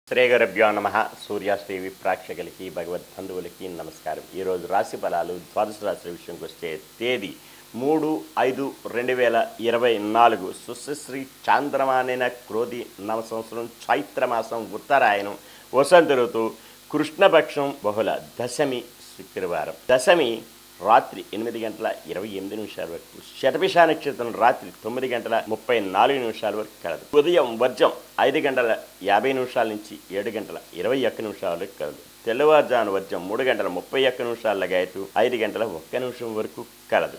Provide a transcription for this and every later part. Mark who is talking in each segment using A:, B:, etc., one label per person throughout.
A: శ్రీగురుభ్యో నమ. సూర్యాశ్రీవి ప్రేక్షకులకి భగవద్బంధువులకి నమస్కారం. ఈరోజు రాశి ఫలాలు ద్వాదశ రాశి విషయంకి వస్తే తేదీ 3/5/2024 సుశ్రీ చాంద్రమానైన క్రోధి నవ సంవత్సరం చైత్రమాసం ఉత్తరాయణం వసంత ఋతువు కృష్ణపక్షం బహుళ దశమి శుక్రవారం. దశమి రాత్రి 8:28 వరకు, శతభిష నక్షత్రం రాత్రి 9:34 వరకు కలదు. ఉదయం వర్జం 5:50 నుంచి 7:21 వరకు కలదు. తెల్లవారుజాను వర్జం 3:31 లగాయతూ 5:01 వరకు కలదు.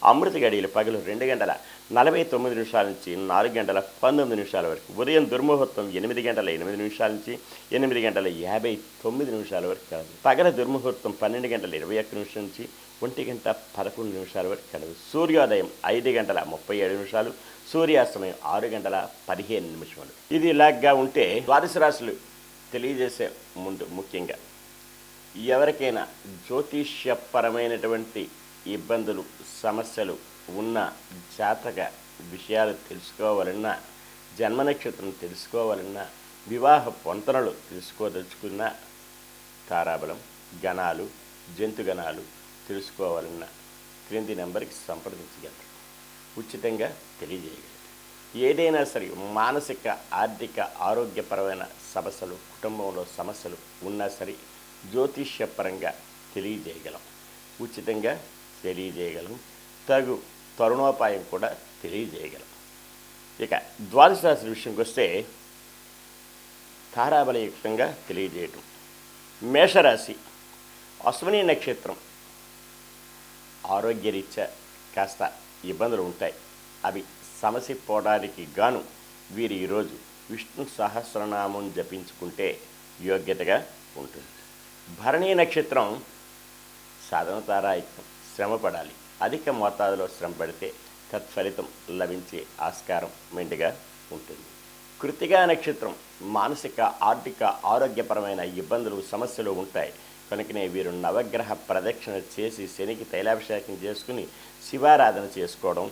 A: అమృత గడియలు పగలు 2:49 నుంచి 4:19 వరకు. ఉదయం దుర్ముహూర్తం 8:08 నుంచి 8:59 వరకు కలదు. పగల దుర్ముహూర్తం 12:21 నుంచి 1:11 వరకు కలదు. సూర్యోదయం 5:37, సూర్యాస్తమయం 6:15. ఇది ఇలాగా ఉంటే ద్వాదశ రాశులు తెలియజేసే ముందు ముఖ్యంగా ఎవరికైనా జ్యోతిష్యపరమైనటువంటి ఇబ్బందులు సమస్యలు ఉన్న జాతక విషయాలు తెలుసుకోవాలన్నా, జన్మ నక్షత్రం తెలుసుకోవాలన్నా, వివాహ పొంతనలు తెలుసుకోదలుచుకున్న, తారాబలం గణాలు జంతుగణాలు తెలుసుకోవాలన్నా క్రింది నెంబర్కి సంప్రదించగలరు. ఉచితంగా తెలియజేయగలరు. ఏదైనా సరే మానసిక ఆర్థిక ఆరోగ్యపరమైన సమస్యలు, కుటుంబంలో సమస్యలు ఉన్నా సరే జ్యోతిష్యపరంగా తెలియజేయగలం. ఉచితంగా తెలియజేయగలం. తగు తరుణోపాయం కూడా తెలియజేయగలం. ఇక ద్వాదశ రాశి విషయంకి వస్తే తారాబలయుక్తంగా తెలియజేయటం. మేషరాశి అశ్విని నక్షత్రం ఆరోగ్యరీత్యా కాస్త ఇబ్బందులు ఉంటాయి. అవి సమసిపోవడానికి గాను వీరు ఈరోజు విష్ణు సహస్రనామం జపించుకుంటే యోగ్యతగా ఉంటుంది. భరణీ నక్షత్రం సాధనతారాయుక్తం, శ్రమపడాలి. అధిక మోతాదులో శ్రమ పడితే తత్ఫలితం లభించే ఆస్కారం మెండుగా ఉంటుంది. కృత్తికా నక్షత్రం మానసిక ఆర్థిక ఆరోగ్యపరమైన ఇబ్బందులు సమస్యలు ఉంటాయి. కనుకనే వీరు నవగ్రహ ప్రదక్షిణ చేసి శనికి తైలాభిషేకం చేసుకుని శివారాధన చేసుకోవడం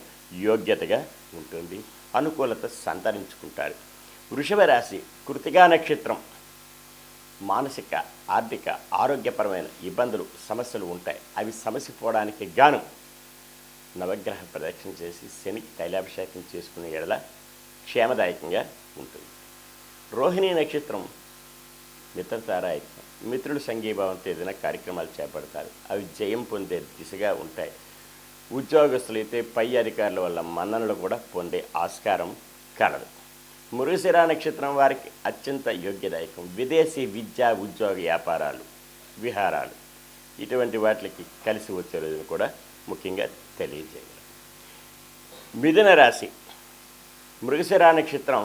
A: యోగ్యతగా ఉంటుంది. అనుకూలత సంతరించుకుంటారు. వృషభ రాశి కృత్తికా నక్షత్రం మానసిక ఆర్థిక ఆరోగ్యపరమైన ఇబ్బందులు సమస్యలు ఉంటాయి. అవి సమసిపోవడానికి గాను నవగ్రహ ప్రదక్షిణ చేసి శనికి తైలాభిషేకం చేసుకునే ఎడల క్షేమదాయకంగా ఉంటుంది. రోహిణీ నక్షత్రం మిత్రతారాయుక్తం, మిత్రులు సంఘీభావంతో ఏదైనా కార్యక్రమాలు చేపడతారు. అవి జయం పొందే దిశగా ఉంటాయి. ఉద్యోగస్తులైతే పై అధికారుల వల్ల మన్ననలు కూడా పొందే ఆస్కారం కలదు. మృగశిర నక్షత్రం వారికి అత్యంత యోగ్యదాయకం. విదేశీ విద్యా ఉద్యోగ వ్యాపారాలు విహారాలు ఇటువంటి వాటికి కలిసి వచ్చే రోజును కూడా ముఖ్యంగా తెలియజేయగలరు. మిథున రాశి మృగశిర నక్షత్రం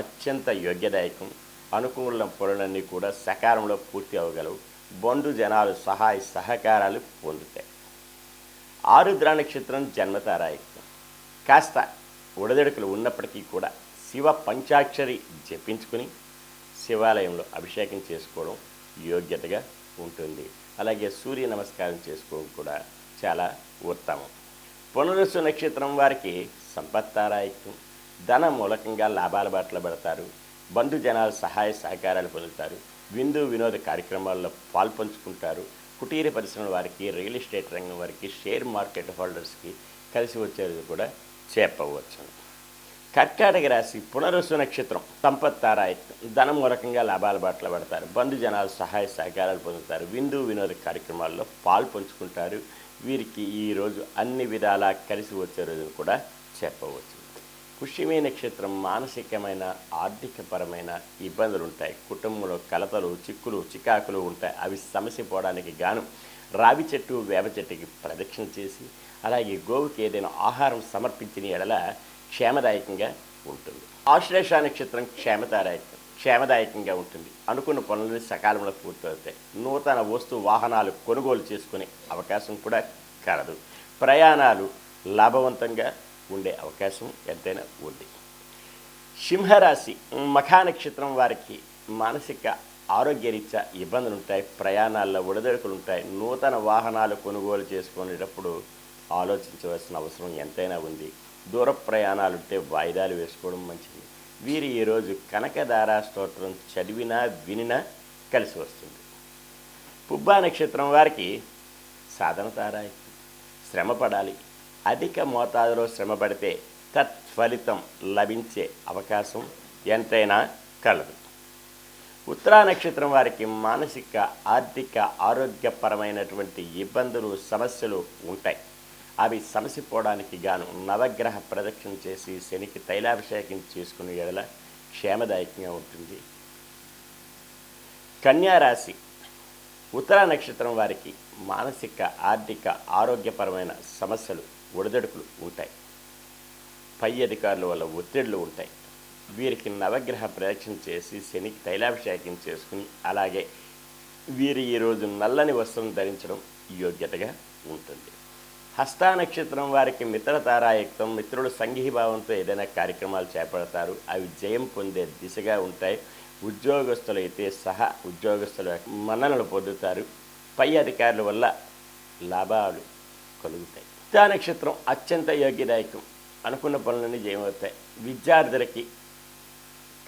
A: అత్యంత యోగ్యదాయకం. అనుకూల పనులన్నీ కూడా సకాలంలో పూర్తి అవ్వగలవు. బంధు జనాలు సహాయ సహకారాలు పొందుతాయి. ఆరుద్ర నక్షత్రం జన్మతారాయుక్తం. కాస్త ఉడదడుకులు ఉన్నప్పటికీ కూడా శివ పంచాక్షరి జపించుకుని శివాలయంలో అభిషేకం చేసుకోవడం యోగ్యతగా ఉంటుంది. అలాగే సూర్య నమస్కారం చేసుకోవడం కూడా చాలా ఉత్తమం. పునరుసు నక్షత్రం వారికి సంపత్తారాయుక్తం. ధన మూలకంగా లాభాల బాటలో పడతారు. బంధుజనాలు సహాయ సహకారాలు పొందుతారు. విందు వినోద కార్యక్రమాల్లో పాల్పంచుకుంటారు. కుటీర పరిశ్రమల వారికి, రియల్ ఎస్టేట్ రంగం వారికి, షేర్ మార్కెట్ హోల్డర్స్కి కలిసి వచ్చేది కూడా చెప్పవచ్చు. కర్కాటక రాశి పునరుసు నక్షత్రం సంపత్తారాయుక్తం. ధనం మూలకంగా లాభాల బాటలో పడతారు. బంధుజనాలు సహాయ సహకారాలు పొందుతారు. విందు వినోద కార్యక్రమాల్లో పాల్పంచుకుంటారు. వీరికి ఈరోజు అన్ని విధాలా కలిసి వచ్చే రోజును కూడా చెప్పవచ్చు. పుష్యమి నక్షత్రం మానసికమైన ఆర్థికపరమైన ఇబ్బందులు ఉంటాయి. కుటుంబంలో కలతలు చిక్కులు చికాకులు ఉంటాయి. అవి సమసిపోవడానికి గాను రావి చెట్టు వేప చెట్టుకి ప్రదక్షిణ చేసి అలాగే గోవుకి ఏదైనా ఆహారం సమర్పించిన ఎడల క్షేమదాయకంగా ఉంటుంది. ఆశ్లేష నక్షత్రం క్షేమదాయకంగా ఉంటుంది. అనుకున్న పనులని సకాలంలో పూర్తవుతాయి. నూతన వస్తు వాహనాలు కొనుగోలు చేసుకునే అవకాశం కూడా కలదు. ప్రయాణాలు లాభవంతంగా ఉండే అవకాశం ఎంతైనా ఉంది. సింహరాశి మఖా నక్షత్రం వారికి మానసిక ఆరోగ్యరీత్యా ఇబ్బందులు ఉంటాయి. ప్రయాణాల్లో ఒడిదొడుకులు ఉంటాయి. నూతన వాహనాలు కొనుగోలు చేసుకునేటప్పుడు ఆలోచించవలసిన అవసరం ఎంతైనా ఉంది. దూర ప్రయాణాలు ఉంటే వాయిదాలు వేసుకోవడం మంచిది. వీరు ఈరోజు కనకదార స్తోత్రం చదివినా వినినా కలిసి వస్తుంది. పుబ్బా నక్షత్రం వారికి సాధన తారాయి, శ్రమ పడాలి. అధిక మోతాదులో శ్రమ పడితే తత్ఫలితం లభించే అవకాశం ఎంతైనా కలదు. ఉత్తరా నక్షత్రం వారికి మానసిక, ఆర్థిక, ఆరోగ్యపరమైనటువంటి ఇబ్బందులు, సమస్యలు ఉంటాయి. అవి సమసిపోవడానికి గాను నవగ్రహ ప్రదక్షిణ చేసి శనికి తైలాభిషేకం చేసుకునే ఎడల క్షేమదాయకంగా ఉంటుంది. కన్యా రాశి ఉత్తరా నక్షత్రం వారికి మానసిక, ఆర్థిక, ఆరోగ్యపరమైన సమస్యలు, ఒడిదొడుకులు ఉంటాయి. పై అధికారుల వల్ల ఒత్తిళ్లు ఉంటాయి. వీరికి నవగ్రహ ప్రదక్షిణ చేసి శనికి తైలాభిషేకం చేసుకుని, అలాగే వీరు ఈరోజు నల్లని వస్త్రం ధరించడం యోగ్యతగా ఉంటుంది. హస్తా నక్షత్రం వారికి మిత్రతారాయుక్తం, మిత్రులు సంఘీభావంతో ఏదైనా కార్యక్రమాలు చేపడతారు. అవి జయం పొందే దిశగా ఉంటాయి. ఉద్యోగస్తులైతే సహా ఉద్యోగస్తుల మన్ననలు పొందుతారు. పై అధికారుల వల్ల లాభాలు కలుగుతాయి. హస్తా నక్షత్రం అత్యంత యోగ్యదాయకం, అనుకున్న పనులన్నీ జయమవుతాయి. విద్యార్థులకి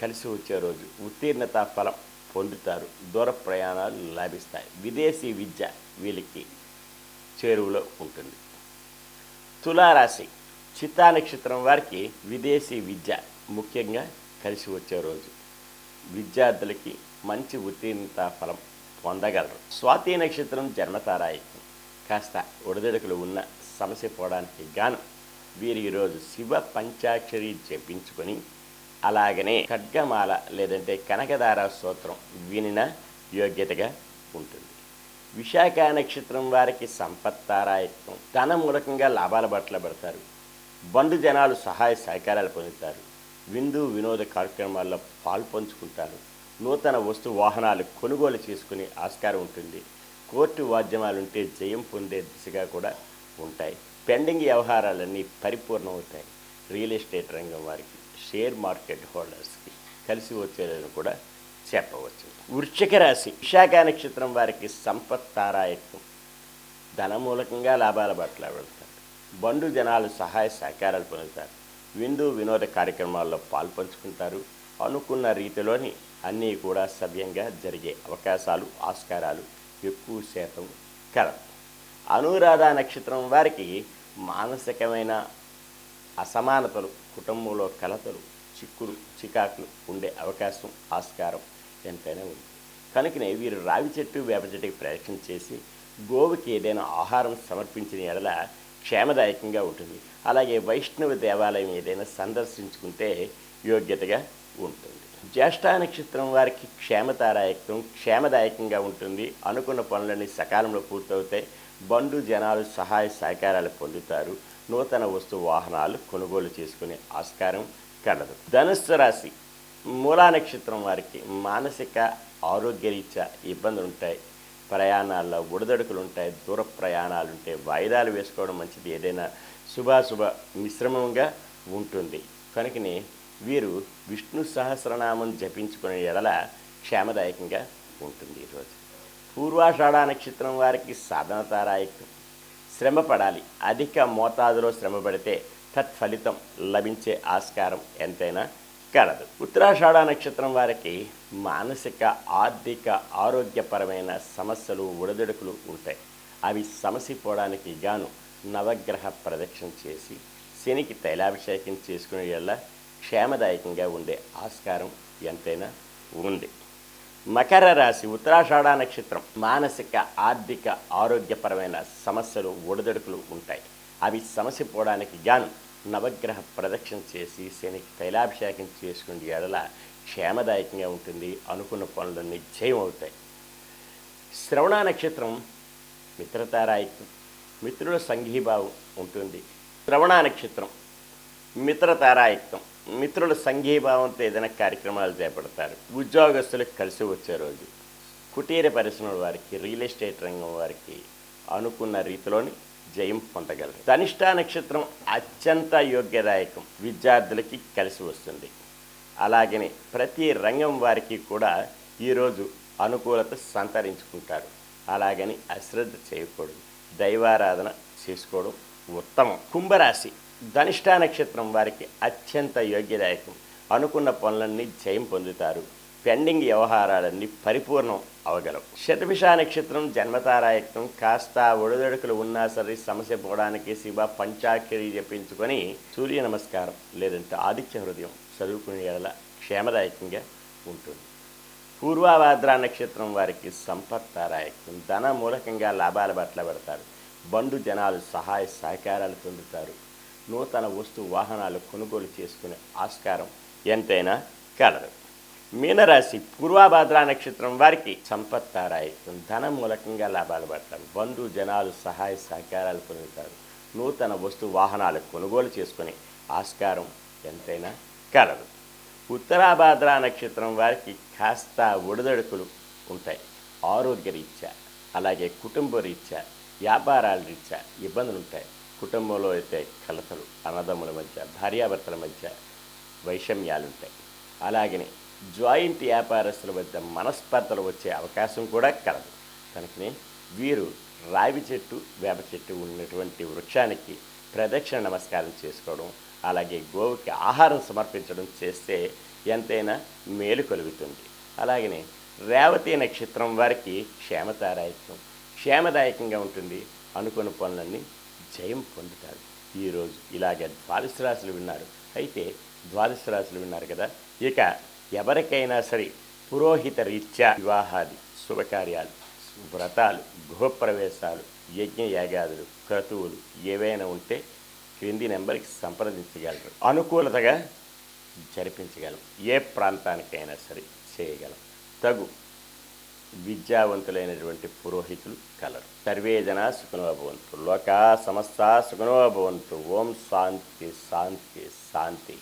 A: కలిసి వచ్చే రోజు, ఉత్తీర్ణత ఫలం పొందుతారు. దూర ప్రయాణాలు లాభిస్తాయి. విదేశీ విద్య వీళ్ళకి చేరువలో ఉంటుంది. తులారాశి చిత్తా నక్షత్రం వారికి విదేశీ విద్య ముఖ్యంగా కలిసి వచ్చే రోజు. విద్యార్థులకి మంచి ఉత్తీర్ణత ఫలం పొందగలరు. స్వాతి నక్షత్రం జన్మతారాయకం, కాస్త ఒడిదొడుకులు ఉన్న సమస్య పోవడానికి గాను వీరు ఈరోజు శివ పంచాక్షరి జపించుకొని, అలాగనే ఖడ్గమాల లేదంటే కనకదార స్తోత్రం వినిన యోగ్యతగా ఉంటుంది. విశాఖ నక్షత్రం వారికి సంపత్తారాయత్వం, ధన మూలకంగా లాభాల బట్టలు పడతారు. బంధు జనాలు సహాయ సహకారాలు పొందుతారు. విందు వినోద కార్యక్రమాల్లో పాల్పంచుకుంటారు. నూతన వస్తు వాహనాలు కొనుగోలు చేసుకునే ఆస్కారం ఉంటుంది. కోర్టు వాద్యమాలుంటే జయం పొందే దిశగా కూడా ఉంటాయి. పెండింగ్ వ్యవహారాలన్నీ పరిపూర్ణమవుతాయి. రియల్ ఎస్టేట్ రంగం వారికి, షేర్ మార్కెట్ హోల్డర్స్కి కలిసి వచ్చేదని కూడా చెప్పవచ్చు. వృశ్చిక రాశి విశాఖ నక్షత్రం వారికి సంపత్తారాయత్వం, ధనమూలకంగా లాభాల పట్ల వెళ్తారు. బంధు జనాలు సహాయ సహకారాలు పొందుతారు. విందు వినోద కార్యక్రమాల్లో పాల్పంచుకుంటారు. అనుకున్న రీతిలోని అన్నీ కూడా సవ్యంగా జరిగే అవకాశాలు, ఆస్కారాలు ఎక్కువ శాతం కలదు. అనురాధ నక్షత్రం వారికి మానసికమైన అసమానతలు, కుటుంబంలో కలతలు, చిక్కులు, చికాకులు ఉండే అవకాశం, ఆస్కారం ఎంతైనా ఉంది. కనుకనే వీరు రావి చెట్టు, వేప చెట్టుకి ప్రదక్షిణ చేసి గోవుకి ఏదైనా ఆహారం సమర్పించిన ఎడల క్షేమదాయకంగా ఉంటుంది. అలాగే వైష్ణవ దేవాలయం ఏదైనా సందర్శించుకుంటే యోగ్యతగా ఉంటుంది. జ్యేష్ఠ నక్షత్రం వారికి క్షేమదాయకంగా ఉంటుంది. అనుకున్న పనులన్నీ సకాలంలో పూర్తవుతాయి. బంధు జనాలు సహాయ సహకారాలు పొందుతారు. నూతన వస్తు వాహనాలు కొనుగోలు చేసుకునే ఆస్కారం కలదు. ధనుస్సు రాశి మూలా నక్షత్రం వారికి మానసిక, ఆరోగ్యరీత్యా ఇబ్బందులు ఉంటాయి. ప్రయాణాల్లో ఒడిదొడుకులు ఉంటాయి. దూర ప్రయాణాలు ఉంటాయి. వాయిదాలు వేసుకోవడం మంచిది. ఏదైనా శుభాశుభ మిశ్రమంగా ఉంటుంది. కనుకనే వీరు విష్ణు సహస్రనామం జపించుకునే ఎడల క్షేమదాయకంగా ఉంటుంది. ఈరోజు పూర్వాషాఢ నక్షత్రం వారికి సాధన తారాయకం, శ్రమ పడాలి. అధిక మోతాదులో శ్రమ పడితే తత్ఫలితం లభించే ఆస్కారం ఎంతైనా కలదు. ఉత్తరాషాఢ నక్షత్రం వారికి మానసిక, ఆర్థిక, ఆరోగ్యపరమైన సమస్యలు, ఒడిదొడుకులు ఉంటాయి. అవి సమసిపోవడానికి గాను నవగ్రహ ప్రదక్షిణ చేసి శనికి తైలాభిషేకం చేసుకునే వల్ల క్షేమదాయకంగా ఉండే ఆస్కారం ఎంతైనా ఉంది. మకర రాశి ఉత్తరాషాఢ నక్షత్రం మానసిక, ఆర్థిక, ఆరోగ్యపరమైన సమస్యలు, ఒడిదొడుకులు ఉంటాయి. అవి సమసిపోవడానికి గాను నవగ్రహ ప్రదక్షిణ చేసి శనికి తైలాభిషేకం చేసుకునే ఎడల క్షేమదాయకంగా ఉంటుంది. అనుకున్న పనులన్నీ జయం అవుతాయి. శ్రవణ నక్షత్రం మిత్రతారాయకం, మిత్రుల సంఘీభావం ఉంటుంది. శ్రవణ నక్షత్రం మిత్రతారాయకం, మిత్రుల సంఘీభావంతో ఏదైనా కార్యక్రమాలు చేపడతారు. ఉద్యోగస్తులకు కలిసి వచ్చే రోజు. కుటీర పరిశ్రమల వారికి, రియల్ ఎస్టేట్ రంగం వారికి అనుకున్న రీతిలోని జయం పొందగలరు. ధనిష్ట నక్షత్రం అత్యంత యోగ్యదాయకం, విద్యార్థులకి కలిసి వస్తుంది. అలాగనే ప్రతి రంగం వారికి కూడా ఈరోజు అనుకూలత సంతరించుకుంటారు. అలాగని అశ్రద్ధ చేయకూడదు. దైవారాధన చేసుకోవడం ఉత్తమం. కుంభరాశి ధనిష్ట నక్షత్రం వారికి అత్యంత యోగ్యదాయకం, అనుకున్న పనులన్నీ జయం పొందుతారు. పెండింగ్ వ్యవహారాలన్నీ పరిపూర్ణం అవగలవు. శతభిష నక్షత్రం జన్మతారాయకం. కాస్త ఒడిదొడుకులు ఉన్నా సరే సమస్య పోవడానికి శివ పంచాక్షరి జపించుకొని సూర్య నమస్కారం లేదంటే ఆదిత్య హృదయం చదువుకునే ఎడల క్షేమదాయకంగా ఉంటుంది. పూర్వాభాద్ర నక్షత్రం వారికి సంపత్తారాయకం. ధన మూలకంగా లాభాల పట్ల పెడతారు. బంధు జనాలు సహాయ సహకారాలు పొందుతారు. నూతన వస్తు వాహనాలు కొనుగోలు చేసుకునే ఆస్కారం ఎంతైనా కలదు. మీనరాశి పూర్వాభాద్ర నక్షత్రం వారికి సంపత్తారాయకం. ధన మూలకంగా లాభాలు పడతారు. బంధు జనాలు సహాయ సహకారాలు పొందుతారు. నూతన వస్తు వాహనాలు కొనుగోలు చేసుకునే ఆస్కారం ఎంతైనా కలదు. ఉత్తరాభాద్ర నక్షత్రం వారికి కాస్త ఒడిదొడుకులు ఉంటాయి. ఆరోగ్య రీత్యా అలాగే కుటుంబ రీత్యా వ్యాపారాల రీత్యా ఇబ్బందులు ఉంటాయి. కుటుంబంలో అయితే కలతలు, అన్నదమ్ముల మధ్య భార్యాభర్తల మధ్య వైషమ్యాలు ఉంటాయి. అలాగనే జాయింట్ వ్యాపారస్తుల వద్ద మనస్పర్ధలు వచ్చే అవకాశం కూడా కలదు. కనుకనే వీరు రావి చెట్టు వేప చెట్టు ఉన్నటువంటి వృక్షానికి ప్రదక్షిణ నమస్కారం చేసుకోవడం, అలాగే గోవుకి ఆహారం సమర్పించడం చేస్తే ఎంతైనా మేలు కలుగుతుంది. అలాగనే రేవతి నక్షత్రం వారికి క్షేమదాయకంగా ఉంటుంది. అనుకున్న పనులన్నీ జయం పొందుతారు. ఈరోజు ఇలాగే ద్వాదశ రాశులు విన్నారు. అయితే ద్వాదశ రాశులు విన్నారు కదా, ఇక ఎవరికైనా సరే పురోహిత రీత్యా వివాహాది శుభకార్యాలు, వ్రతాలు, గృహప్రవేశాలు, యజ్ఞయాగాదులు, క్రతువులు ఏవైనా ఉంటే క్రింది నెంబర్కి సంప్రదించగలరు. అనుకూలతగా జరిపించగలం. ఏ ప్రాంతానికైనా సరే చేయగలం. తగు విద్యావంతులైనటువంటి పురోహితులు కలరు. సర్వే జనా సుఖినో భవంతు. లోకా సమస్తా సుఖినో భవంతు. ఓం శాంతి శాంతి శాంతి.